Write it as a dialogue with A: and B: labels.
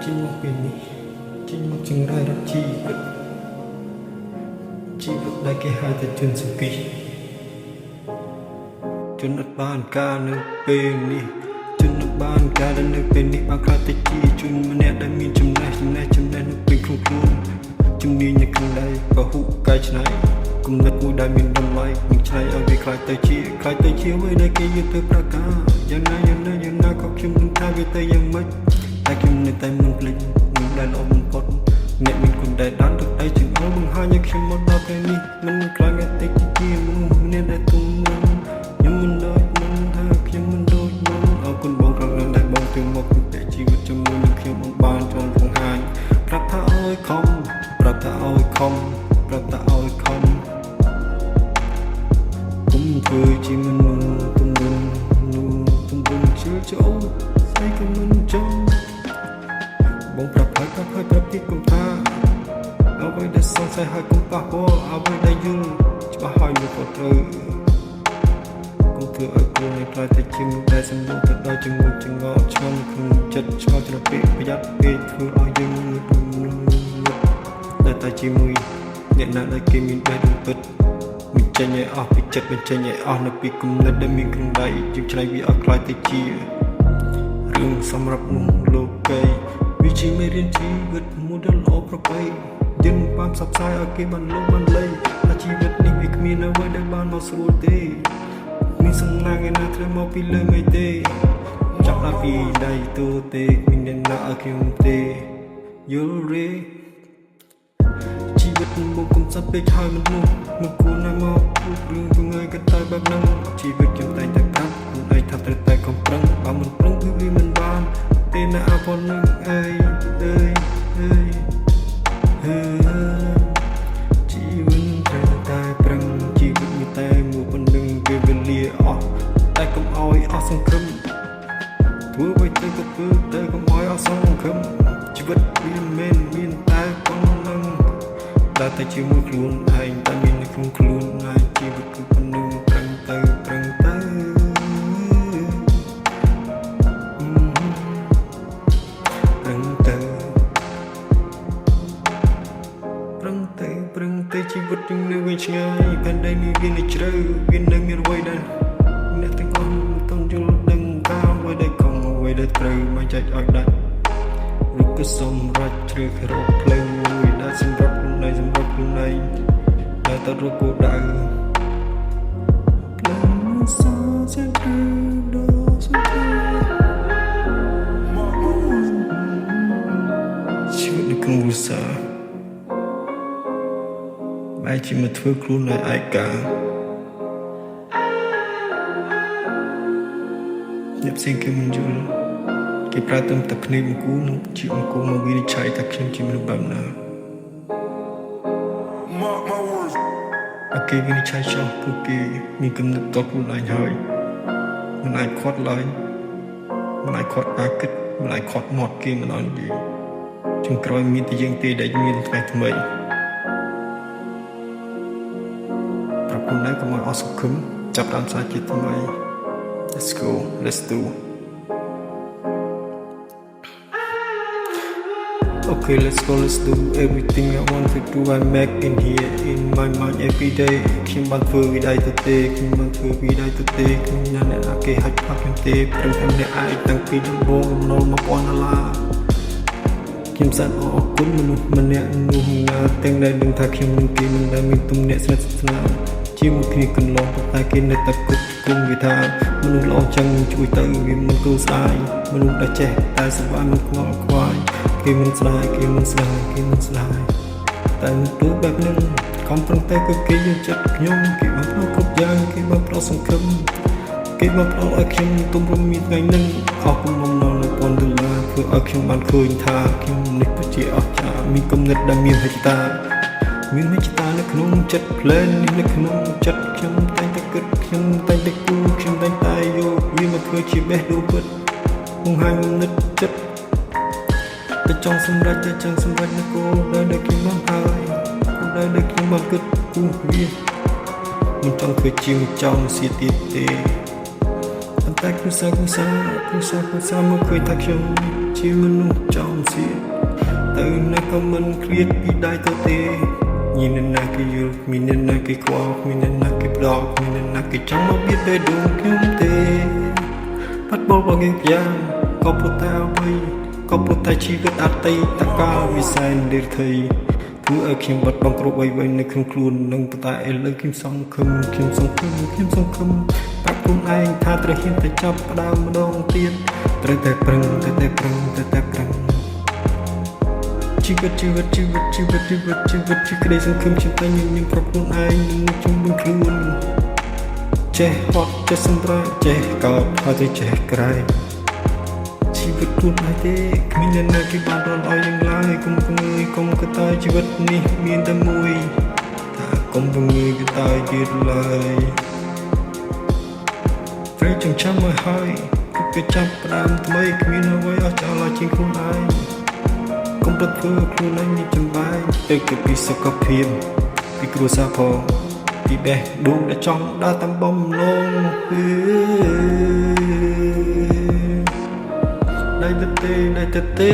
A: ចេញមកពីនេះចេញមកចង្រៃរកជីវិតដែលគេហៅថាជនសុគីជនអត់បានការនៅពេលនេះជនអត់បានការនៅពេលនេះបានខ្លាចទៅជាជនម្នាក់ដែលមានចំណេះនៅពេលខ្លួនជំនាញនៅក្នុងដៃពហុកាយឆ្នៃគំនិតមួយដែលមានតម្លៃនឹងឆ្នៃឲ្យវាខ្លាចទៅជាអ្វីដែលគេយកទៅប្រកាសយ៉ាងណាក៏ខ្ញុំនឹងថាវាទៅយ៉ាងម៉េចតែខ្ញុំនៅតែមិនភ្លេចនឹងដែលល្អបំផុតអ្នកមានគុណដែលដានទឹកដៃជាងអស់បង្ហាញឲ្យខ្ញុំមកដល់ពេលនេះមិនខ្លាចតែតិចជាមនុស្សម្នាក់ដែលទុំខ្ញុំមិនដូចមិនថាខ្ញុំមិនដូចមុនអរគុណបងខ្លាំងណាស់ដែលបងទៅមកតែជីវិតជាមួយនឹងខ្ញុំបានចង់បង្ហាញប្រាប់ថាឲ្យខំគុំធ្វើជាមនុស្សទំរំជឿចូលស្អីក៏មិនចង់បងប្រាប់ទៀតគុំថាអ្វីដែលសង្ស័យហើយកុំប៉ះពាល់អ្វីដែលយល់ច្បាស់ហើយនោះក៏ត្រូវគុំធ្វើឲ្យខ្លួនឯងខ្លាចតែជាមនុស្សដែលសម្បូរទៅដោយជំងឺចង្អល់ឆ្លងក្នុងចិត្តឆ្លងច្រពេកប្រយ័ត្នពេកធ្វើឲ្យយើងតែជាមួយអ្នកណាដែលគេមានបែបពិតបញ្ចេញឲ្យអស់ពីចិត្តបញ្ចេញឲ្យអស់នៅពីគំនិតដែលមានក្នុងដៃយើងឆ្នៃវាឲ្យខ្លាចទៅជារឿងសម្រាប់មនុស្សលោកីវាជាមេរៀនជីវិតមួយដ៏ល្អប្រពៃយើងបានផ្សព្វផ្សាយឲ្យគេបានលោកបានលេងថាជីវិតនេះវាគ្មានអ្វីដែលបានមកស្រួលទេមានសំណាងឯណាត្រូវមកពីលើមេទេចាប់ដល់ពីដៃទូទេគ្មានអ្នកណាឲ្យខ្ញុំទេយល់ទេជីវិតនឹងមកកំសត់ពេកហើយមិនគួរណាស់មកพูดរឿងពងើយកតែបែបហ្នឹងជីវិតខ្ញុំតែងតែប្រាប់ខ្លួនឯងថាត្រូវតែខំប្រឹងបើមិនប្រឹងគឺវាមិនបានទេណាអពនឹងអើយជីវិតត្រូវតែប្រឹងជីវិតមានតែមួយប៉ុណ្្នឹងពេលវេលាអស់តែកុំឲ្យអស់សង្ឃឹមធ្វើអ្វីទៅក៏ធ្វើទៅកុំឲ្យអស់សង្ឃឹមជីវិតវាមិនមានតែប៉ុណ្្នឹងតែជាមួយខ្លួនឯងតែមាននៅក្នុងខ្លួនឯងជីវិតគឺប៉ុណ្្នឹងប្រឹងទៅប្រឹងទៅជីវិតយើងនៅវិញឆ្ងាយផែនដីនេះវានៅជ្រៅវានៅមានអ្វីដែលអ្នកទាំងអស់មិនต้องយល់ដឹងតាមអ្វីដែលខំអ្វីដែលត្រូវមិនចែកឲ្យដាច់ឬក៏សម្រាប់ជ្រើសរកផ្លូវមួយដែលសម្រាប់ខ្លួនឯងដែលទៅរកគោលដៅផ្លូវសជាគឺដល់សុខជីវិតនៅក្នុងវិសាបែរជាមកធ្វើខ្លួនឲ្យឯកាអ្នកផ្សេងគេមិនយល់គេប្រើតែភ្នែកអង្គុនឹងជាអង្គមកវិនិច្ឆ័យថាខ្ញុំជាមនុស្សបែបណាគេវិនិច្ឆ័យចោលពួកគេមានគំនិតតខ្លួនឯងហើយមិនអាចខាត់ឡើយមិនអាចខាត់ការគិតមិនអាចខាត់មាត់គេមិនអត់និយាយជើងក្រោយមានតែយើងទេដែលមានថ្ងៃថ្មីខ្លួនឯងកុំឲ្យអស់សង្ឃឹមចាប់ដើមសាជាថ្មី Let's go let's do Okay let's do everything I want to do I make in here in my mind every day ខ្ញុំបានធ្វើវិដ័យទៅទេខ្ញុំញ៉ាំអ្នកគេហាច់ផាប់ខ្ញុំទេព្រមទាំងអ្នកឯងតាំងពីដំបូងកំណល់$1000ខ្ញុំសានអរគុណមនុស្សម្នាក់នោះណាទាំងដែលដឹងថាខ្ញុំនឹងគេមិនដែលមានទំនាក់ស្និទ្ធស្នាលជាមួយគ្នាកន្លងតែគេនៅតែគិតគុំវាថាមនុស្សល្អចឹងជួយទៅវាមិនគូស្ដាយមនុស្សដែលចេះតែសប្បាយមិនខ្វល់ខ្វាយគេមិនស្ដាយតែទូបែបហ្នឹងខំប្រឹងទៅគឺគេយកចិត្តខ្ញុំគេបានផ្ដល់គ្រប់យ៉ាងគេបានផ្ដល់សង្ឃឹមគេបានផ្ដល់ឲ្យខ្ញុំទុំរមមានថ្ងៃហ្នឹងអស់បំណង$1000ធ្វើឲ្យខ្ញុំបានឃើញថាខ្ញុំនេះពិតជាអស្ចារ្យមានគំនិតដែលមានហេតុតានៅក្នុងចិត្តផ្លែននេះនៅក្នុងចិត្តខ្ញុំតែងតែគិតខ្ញុំតែងតែគូខ្ញុំតែងតែយកវាមកធ្វើជាបេះដូងពិតបង្ហាញគំនិតចិត្តតែចង់សម្រេចនៅគោលដៅដែលខ្ញុំបានហើយគោលដៅដែលខ្ញុំបានគិតគូវាមិនចង់ធ្វើជាងចង់សៀតទៀតទេប៉ុន្តែគ្រួសារមកឃើញថាខ្ញុំ ជាមនុស្សចំសៀតទៅណាក៏មិនឃ្លាតពីដៃទៅទេញៀនណាគេយល់មានអ្នកណាគេខ្វល់មានអ្នកណាគេផ្ដោតមានអ្នកណាគេចង់មកបៀតបេះដូងខ្ញុំទេបាត់បង់បងយ៉ាងក៏ពុតតែអ្វីក៏ពុតតែជីវិតអតីតកាលវិស័យដេរថៃធ្វើឲ្យខ្ញុំបាត់បង់គ្រប់អ្វីនៅក្នុងខ្លួននឹងប៉ុន្តែឥឡូវខ្ញុំសង្ឃឹមប្រាប់ខ្លួនឯងថាត្រូវហ៊ានតែចាប់ផ្ដើមម្ដងទៀតត្រូវតែប្រឹងជីវិតជាក្តីសង្ឃឹមខ្ញុំតែញញឹមប្រាប់ខ្លួនឯងនឹងជំនួសខ្លួនចេះហត់ចេះសម្រាប់ចេះកោតហើយទៅចេះក្រែងជីវិតខ្លួនឯងទេគ្មានអ្នកណាគេបានរត់ឲ្យយ៉ាងឡើយកុំកុំកតាជីវិតនេះមានតែមួយថាកុំងើយកតាទៀតឡើយត្រូវចងចាំឲ្យហើយគឺចាប់ផ្ដើមថ្មីគ្មានអ្វីអស់ចោលជាងខ្លួនឯងកុំប្រត់ធ្វើខ្លួនឯងនេះចំបែងទៅគឺពីសុខភាពពីគ្រួសារផងពីបេះដូងដែលចង់ដើរតាមបំណងដៃទៅទេ